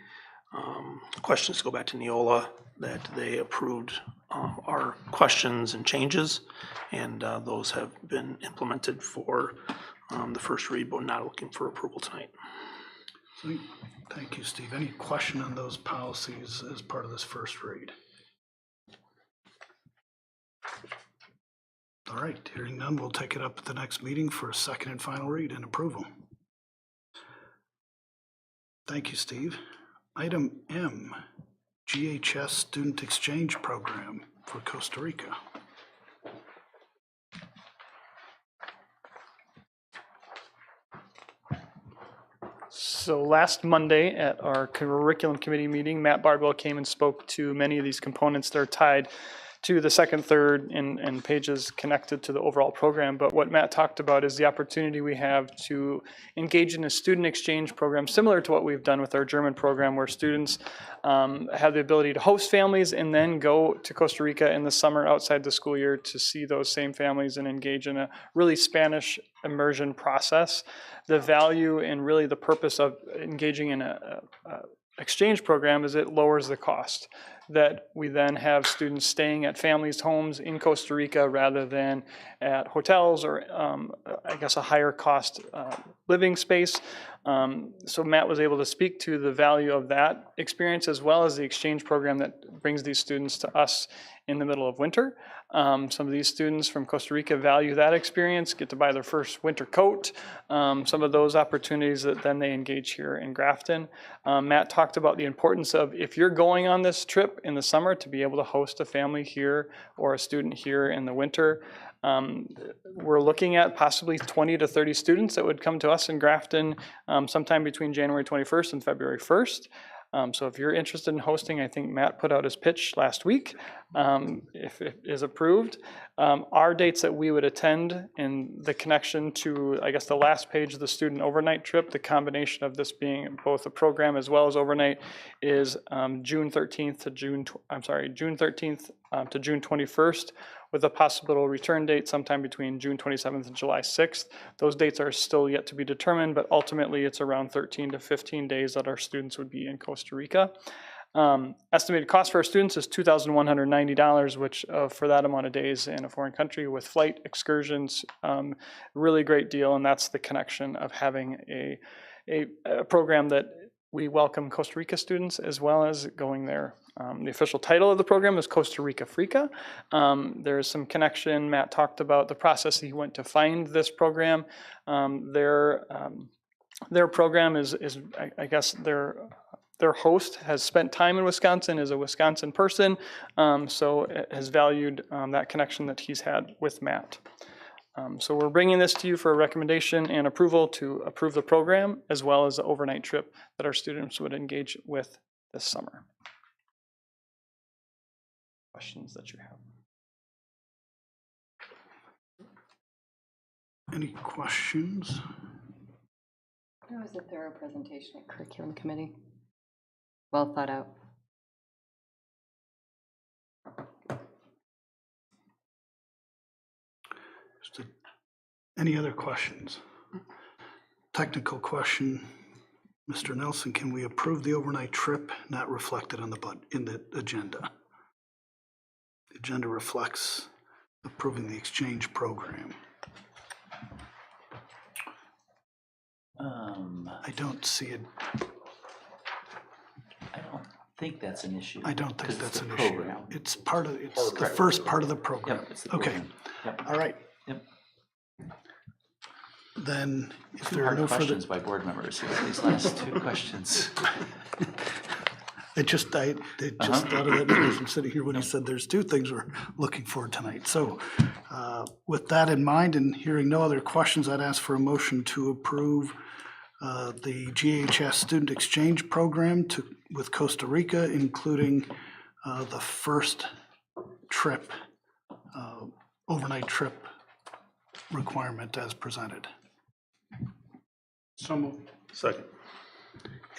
questions to go back to Neola, that they approved our questions and changes, and those have been implemented for the first read, but not looking for approval tonight. Thank you, Steve. Any question on those policies as part of this first read? All right, hearing none, we'll take it up at the next meeting for a second and final read and approval. Thank you, Steve. Item M, GHS Student Exchange Program for Costa Rica. So last Monday at our curriculum committee meeting, Matt Bardwell came and spoke to many of these components that are tied to the second, third, and pages connected to the overall program. But what Matt talked about is the opportunity we have to engage in a student exchange program similar to what we've done with our German program, where students have the ability to host families and then go to Costa Rica in the summer outside the school year to see those same families and engage in a really Spanish immersion process. The value and really the purpose of engaging in a exchange program is it lowers the cost, that we then have students staying at families' homes in Costa Rica rather than at hotels or I guess a higher cost living space. So Matt was able to speak to the value of that experience as well as the exchange program that brings these students to us in the middle of winter. Some of these students from Costa Rica value that experience, get to buy their first winter coat, some of those opportunities that then they engage here in Grafton. Matt talked about the importance of, if you're going on this trip in the summer, to be able to host a family here or a student here in the winter. We're looking at possibly 20 to 30 students that would come to us in Grafton sometime between January 21st and February 1st. So if you're interested in hosting, I think Matt put out his pitch last week, if it is approved. Our dates that we would attend and the connection to, I guess, the last page of the student overnight trip, the combination of this being both a program as well as overnight, is June 13th to June 21st, with a possible return date sometime between June 27th and July 6th. Those dates are still yet to be determined, but ultimately it's around 13 to 15 days that our students would be in Costa Rica. Estimated cost for our students is $2,190, which for that amount of days in a foreign country with flight excursions, really great deal. And that's the connection of having a program that we welcome Costa Rica students as well as going there. The official title of the program is Costa Rica Frica. There is some connection. Matt talked about the process he went to find this program. Their program is I guess their host has spent time in Wisconsin, is a Wisconsin person, so has valued that connection that he's had with Matt. So we're bringing this to you for a recommendation and approval to approve the program as well as the overnight trip that our students would engage with this summer. Questions that you have? Any questions? It was a thorough presentation at curriculum committee. Well thought out. Any other questions? Technical question, Mr. Nelson, can we approve the overnight trip not reflected on in the agenda? The agenda reflects approving the exchange program. I don't see it. I don't think that's an issue. I don't think 'cause that's it's an a issue. program. It's part of, it's the Correct. first part of the program. Yep, it's the Okay, program. Yep. all right. Yep. Then if Two there are hard no further. questions by board members here, these last two questions. I just thought of that from sitting here when he said there's two things we're looking for tonight. So with that in mind and hearing no other questions, I'd ask for a motion to approve the GHS Student Exchange Program with Costa Rica, including the first trip, overnight trip requirement as presented. So moved. Second.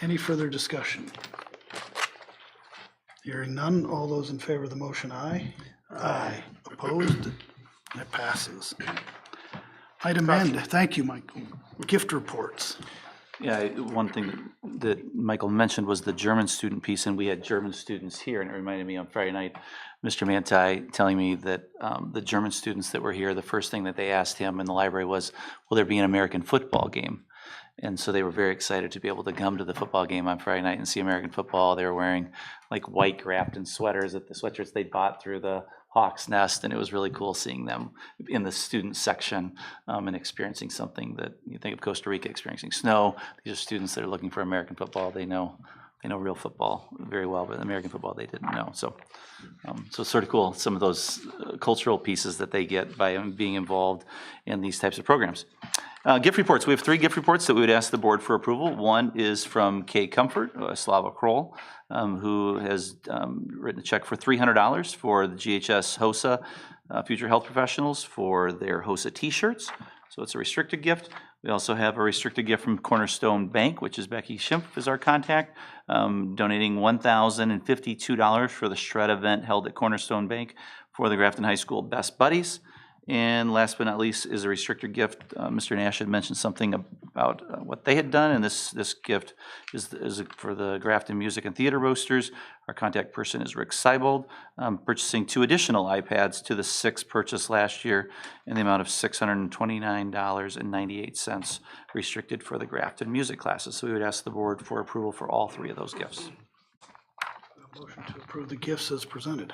Any further discussion? Hearing none, all those in favor of the motion, aye. Aye. Opposed? It passes. Item N, thank you, Michael. Gift reports. Yeah, one thing that Michael mentioned was the German student piece, and we had German students here, and it reminded me on Friday night, Mr. Manti telling me that the German students that were here, the first thing that they asked him in the library was, will there be an American football game? And so they were very excited to be able to come to the football game on Friday night and see American football. They were wearing like white Grafton sweaters, at the sweatshirts they bought through the Hawk's Nest, and it was really cool seeing them in the student section and experiencing something that you think of Costa Rica experiencing snow. These are students that are looking for American football. They know real football very well, but American football they didn't know. So it's sort of cool, some of those cultural pieces that they get by being involved in these types of programs. Gift reports. We have 3 gift reports that we would ask the board for approval. One is from Kay Comfort, Slava Kroll, who has written a check for $300 for the GHS HOSA Future Health Professionals for their HOSA t-shirts. So it's a restricted gift. We also have a restricted gift from Cornerstone Bank, which is Becky Schimpf is our contact, donating $1,052 for the shred event held at Cornerstone Bank for the Grafton High School Best Buddies. And last but not least is a restricted gift. Mr. Nash had mentioned something about what they had done, and this gift is for the Grafton Music and Theater Roasters. Our contact person is Rick Seibold, purchasing 2 additional iPads to the 6 purchased last year in the amount of $629.98 restricted for the Grafton music classes. So we would ask the board for approval for all 3 of those gifts. A motion to approve the gifts as presented.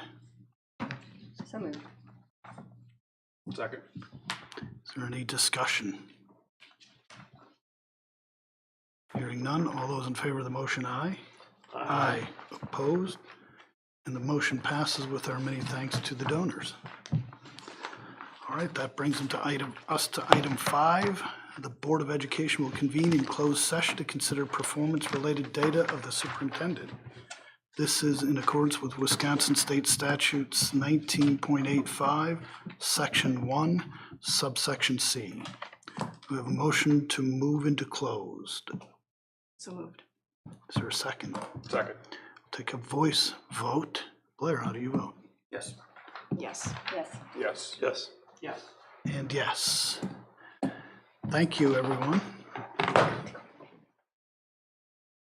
So moved. Second. Is there any discussion? Hearing none, all those in favor of the motion, aye. Aye. Opposed? And the motion passes with our many thanks to the donors. All right, that brings us to item 5. The Board of Education will convene in closed session to consider performance-related data of the superintendent. This is in accordance with Wisconsin State Statutes 19.85, Section 1, subsection C. We have a motion to move into closed. So moved. Is there a second? Second. Take a voice vote. Blair, how do you vote? Yes. Yes. Yes. Yes. Yes. Yes. And yes. Thank you, everyone.